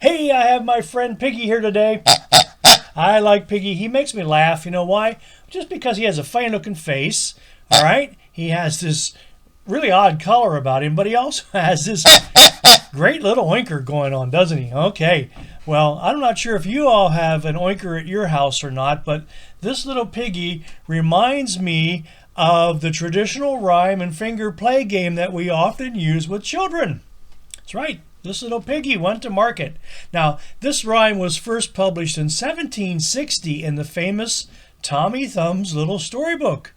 Hey, I have my friend Piggy here today. I like Piggy. He makes me laugh. You know why? Just because he has a funny looking face. All right? He has this really odd color about him, but he also has this great little oinker going on, doesn't he? Okay. Well, I'm not sure if you all have an oinker at your house or not, but this little Piggy reminds me of the traditional rhyme and finger play game that we often use with children. That's right. This little Piggy went to market. Now, this rhyme was first published in 1760 in the famous Tommy Thumb's Little Storybook.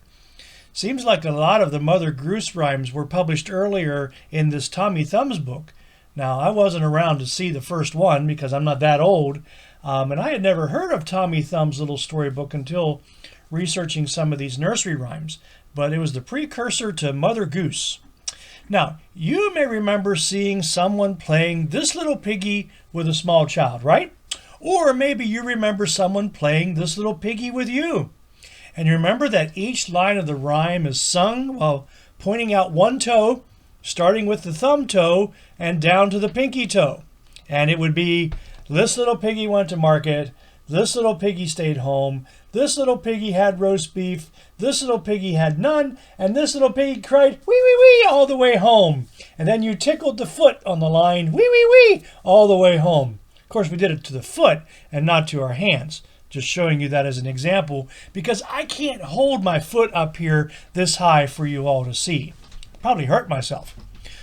Seems like a lot of the Mother Goose rhymes were published earlier in this Tommy Thumb's book. Now, I wasn't around to see the first one because I'm not that old, and I had never heard of Tommy Thumb's Little Storybook until researching some of these nursery rhymes, but it was the precursor to Mother Goose. Now, you may remember seeing someone playing this little Piggy with a small child, right? Or maybe you remember someone playing this little Piggy with you. And you remember that each line of the rhyme is sung while pointing out one toe, starting with the thumb toe and down to the pinky toe. And it would be, this little Piggy went to market, this little Piggy stayed home, this little Piggy had roast beef, this little Piggy had none, and this little Piggy cried, wee, wee, wee, all the way home. And then you tickled the foot on the line, wee, wee, wee, all the way home. Of course, we did it to the foot and not to our hands. Just showing you that as an example, because I can't hold my foot up here this high for you all to see. Probably hurt myself.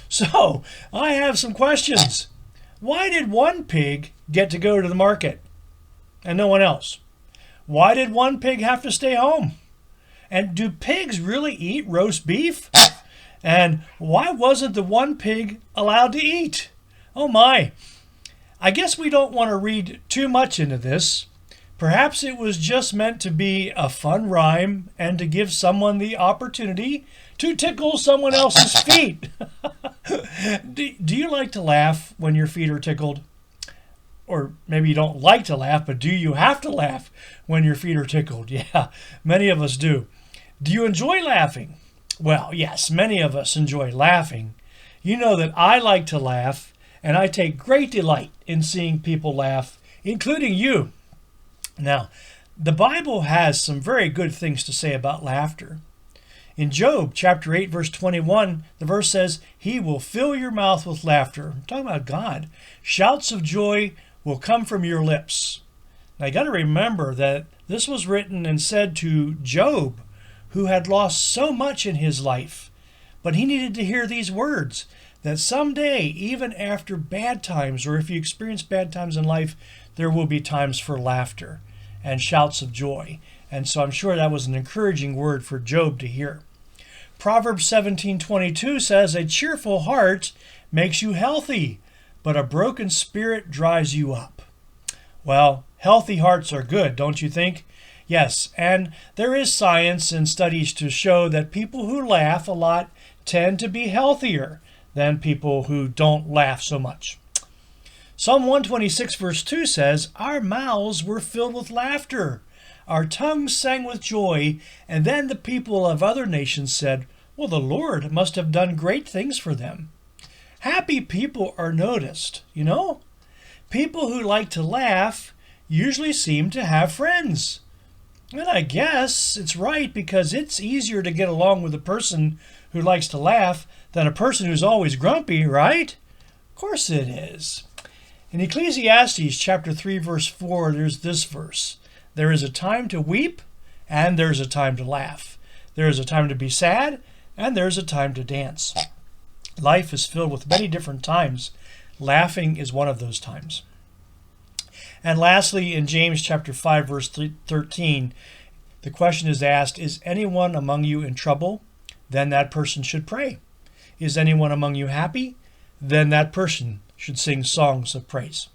So, I have some questions. Why did one pig get to go to the market and no one else? Why did one pig have to stay home? And do pigs really eat roast beef? And why wasn't the one pig allowed to eat? Oh my. I guess we don't want to read too much into this. Perhaps it was just meant to be a fun rhyme and to give someone the opportunity to tickle someone else's feet. Do you like to laugh when your feet are tickled? Or maybe you don't like to laugh, but do you have to laugh when your feet are tickled? Yeah, many of us do. Do you enjoy laughing? Well, yes, many of us enjoy laughing. You know that I like to laugh, and I take great delight in seeing people laugh, including you. Now, the Bible has some very good things to say about laughter. In Job chapter 8, verse 21, the verse says, He will fill your mouth with laughter. I'm talking about God. Shouts of joy will come from your lips. Now, you got to remember that this was written and said to Job, who had lost so much in his life. But he needed to hear these words, that someday, even after bad times, or if you experience bad times in life, there will be times for laughter and shouts of joy. And so I'm sure that was an encouraging word for Job to hear. Proverbs 17:22 says, A cheerful heart makes you healthy, but a broken spirit dries you up. Well, healthy hearts are good, don't you think? Yes, and there is science and studies to show that people who laugh a lot tend to be healthier than people who don't laugh so much. Psalm 126 verse 2 says, Our mouths were filled with laughter, our tongues sang with joy, and then the people of other nations said, Well, the Lord must have done great things for them. Happy people are noticed, you know? People who like to laugh usually seem to have friends. And I guess it's right because it's easier to get along with a person who likes to laugh than a person who's always grumpy, right? Of course it is. In Ecclesiastes chapter 3 verse 4, there's this verse. There is a time to weep and there's a time to laugh. There is a time to be sad and there's a time to dance. Life is filled with many different times. Laughing is one of those times. And lastly, in James chapter 5 verse 13, the question is asked, Is anyone among you in trouble? Then that person should pray. Is anyone among you happy? Then that person should sing songs of praise.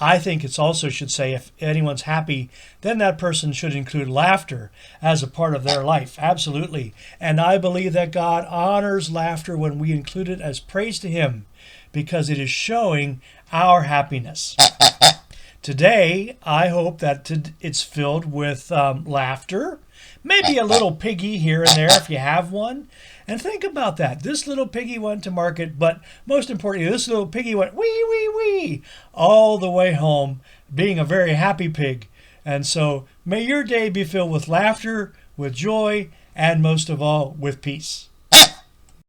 I think it also should say if anyone's happy, then that person should include laughter as a part of their life. Absolutely. And I believe that God honors laughter when we include it as praise to Him because it is showing our happiness. Today, I hope that it's filled with laughter, maybe a little Piggy here and there if you have one, And think about that. This little piggy went to market, but most importantly, this little piggy went wee, wee, wee all the way home, being a very happy pig. And so may your day be filled with laughter, with joy, and most of all, with peace.